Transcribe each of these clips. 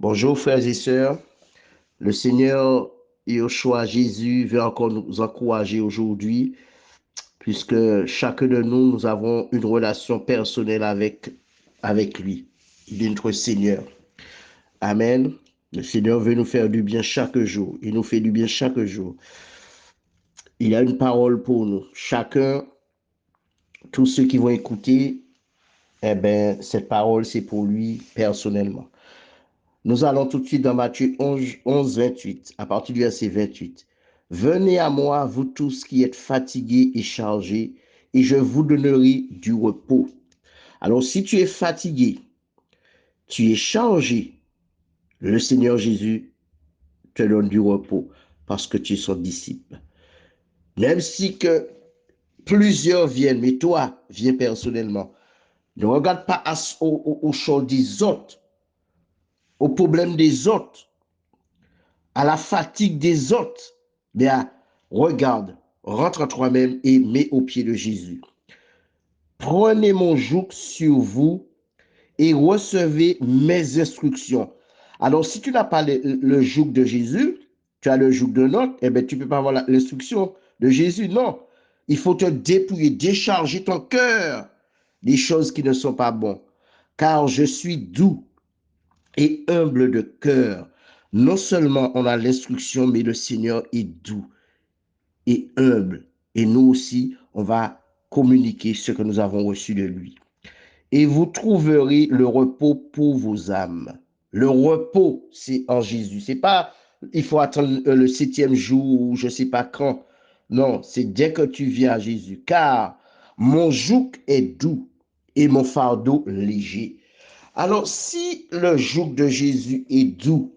Bonjour frères et sœurs, le Seigneur Yeshua Jésus veut encore nous encourager aujourd'hui, puisque chacun de nous, nous avons une relation personnelle avec lui. Il est notre Seigneur. Amen. Le Seigneur veut nous faire du bien chaque jour. Il nous fait du bien chaque jour. Il a une parole pour nous. Chacun, tous ceux qui vont écouter, eh bien, cette parole, c'est pour lui personnellement. Nous allons tout de suite dans Matthieu 11, 28, à partir du verset 28. Venez à moi, vous tous qui êtes fatigués et chargés, et je vous donnerai du repos. Alors, si tu es fatigué, tu es chargé, le Seigneur Jésus te donne du repos parce que tu es son disciple. Même si que plusieurs viennent, mais toi, viens personnellement. Ne regarde pas aux choses des autres, aux problèmes des autres, à la fatigue des autres. Bien, regarde, rentre en toi-même et mets au pied de Jésus. Prenez mon joug sur vous et recevez mes instructions. Alors, si tu n'as pas le joug de Jésus, tu as le joug de l'autre, eh bien, tu ne peux pas avoir l'instruction de Jésus. Non. Il faut te dépouiller, décharger ton cœur des choses qui ne sont pas bonnes. Car je suis doux et humble de cœur. Non seulement on a l'instruction, mais le Seigneur est doux et humble. Et nous aussi, on va communiquer ce que nous avons reçu de lui. Et vous trouverez le repos pour vos âmes. Le repos, c'est en Jésus. C'est pas, il faut attendre le 7e jour ou je ne sais pas quand. Non, c'est dès que tu viens à Jésus. Car mon joug est doux et mon fardeau léger. Alors, si le joug de Jésus est doux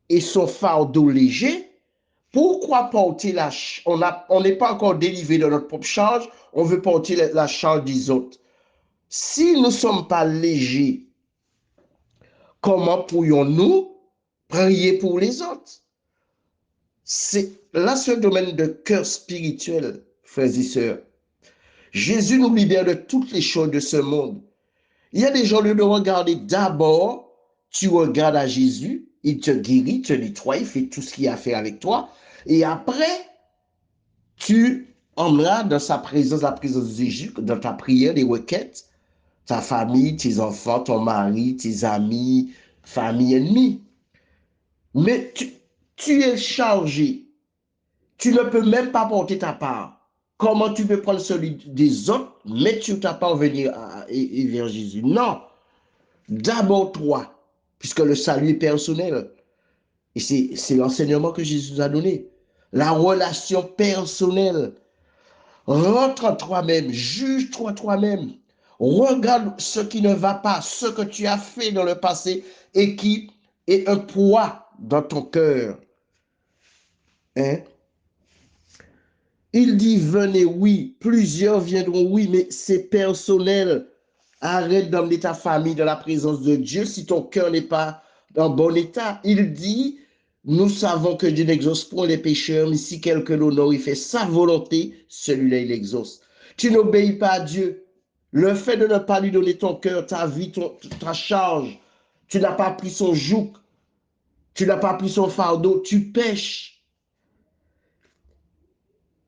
et son fardeau léger, pourquoi porter la charge? On n'est pas encore délivré de notre propre charge, on veut porter la charge des autres. Si nous ne sommes pas légers, comment pourrions-nous prier pour les autres? Là, c'est un domaine de cœur spirituel, frères et sœurs. Jésus nous libère de toutes les choses de ce monde. Il y a des gens, au lieu de regarder d'abord, tu regardes à Jésus, il te guérit, te nettoie, il fait tout ce qu'il a à faire avec toi. Et après, tu emmèneras dans sa présence, la présence de Jésus, dans ta prière, les requêtes, ta famille, tes enfants, ton mari, tes amis, famille ennemie. Mais tu es chargé. Tu ne peux même pas porter ta part. Comment tu peux prendre celui des autres, mettre sur ta part, venir et vers Jésus? Non. D'abord toi, puisque le salut est personnel. Et c'est l'enseignement que Jésus nous a donné. La relation personnelle. Rentre en toi-même, juge-toi toi-même. Regarde ce qui ne va pas, ce que tu as fait dans le passé et qui est un poids dans ton cœur. Hein? Il dit, venez, oui, plusieurs viendront, oui, mais c'est personnel. Arrête d'emmener ta famille dans la présence de Dieu si ton cœur n'est pas en bon état. Il dit, nous savons que Dieu n'exauce point les pécheurs, mais si quelqu'un l'honore, il fait sa volonté, celui-là, il exauce. Tu n'obéis pas à Dieu. Le fait de ne pas lui donner ton cœur, ta vie, ta charge, tu n'as pas pris son joug, tu n'as pas pris son fardeau, tu pèches.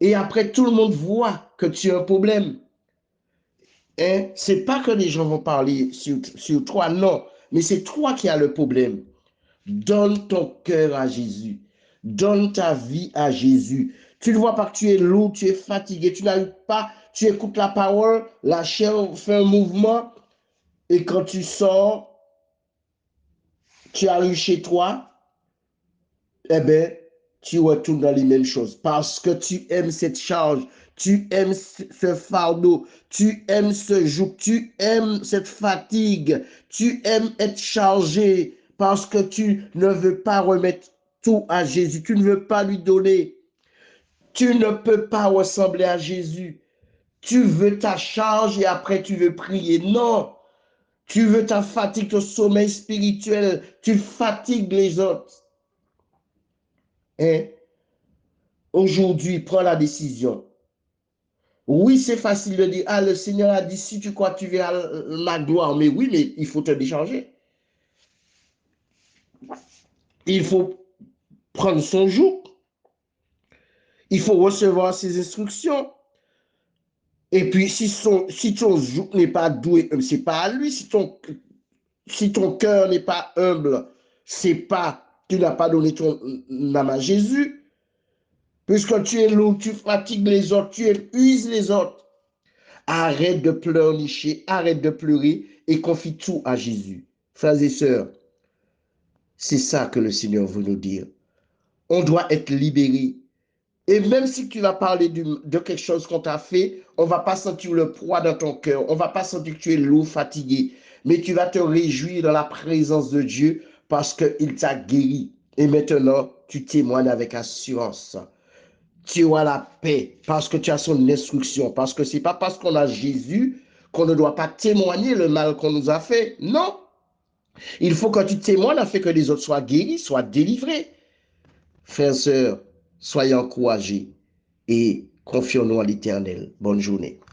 Et après, tout le monde voit que tu as un problème. Hein? C'est pas que les gens vont parler sur toi, non, mais c'est toi qui as le problème. Donne ton cœur à Jésus. Donne ta vie à Jésus. Tu ne vois pas que tu es lourd, tu es fatigué, tu n'arrives pas, tu écoutes la parole, la chair fait un mouvement, et quand tu sors, tu arrives chez toi, eh bien, tu retournes dans les mêmes choses parce que tu aimes cette charge, tu aimes ce fardeau, tu aimes ce joug, tu aimes cette fatigue, tu aimes être chargé parce que tu ne veux pas remettre tout à Jésus, tu ne veux pas lui donner, tu ne peux pas ressembler à Jésus. Tu veux ta charge et après tu veux prier. Non, tu veux ta fatigue, ton sommeil spirituel, tu fatigues les autres. Hein? Aujourd'hui, prends la décision. Oui, c'est facile de dire, ah, le Seigneur a dit, si tu crois, tu verras ma gloire. Mais oui, mais il faut te décharger. il faut prendre son joug, il faut recevoir ses instructions. Et puis, si ton joug n'est pas doué, c'est pas à lui. Si ton cœur n'est pas humble, c'est pas, tu n'as pas donné ton âme à Jésus. Puisque tu es lourd, tu fatigues les autres, tu épuises les autres. Arrête de pleurnicher, arrête de pleurer et confie tout à Jésus. Frères et sœurs, c'est ça que le Seigneur veut nous dire. On doit être libéré. Et même si tu vas parler de quelque chose qu'on t'a fait, on ne va pas sentir le poids dans ton cœur. On ne va pas sentir que tu es lourd, fatigué. Mais tu vas te réjouir dans la présence de Dieu parce qu'il t'a guéri. Et maintenant, tu témoignes avec assurance. Tu auras la paix parce que tu as son instruction. Parce que ce n'est pas parce qu'on a Jésus qu'on ne doit pas témoigner le mal qu'on nous a fait. Non. Il faut que tu témoignes afin que les autres soient guéris, soient délivrés. Frères et sœurs, soyez encouragés et confions-nous à l'Éternel. Bonne journée.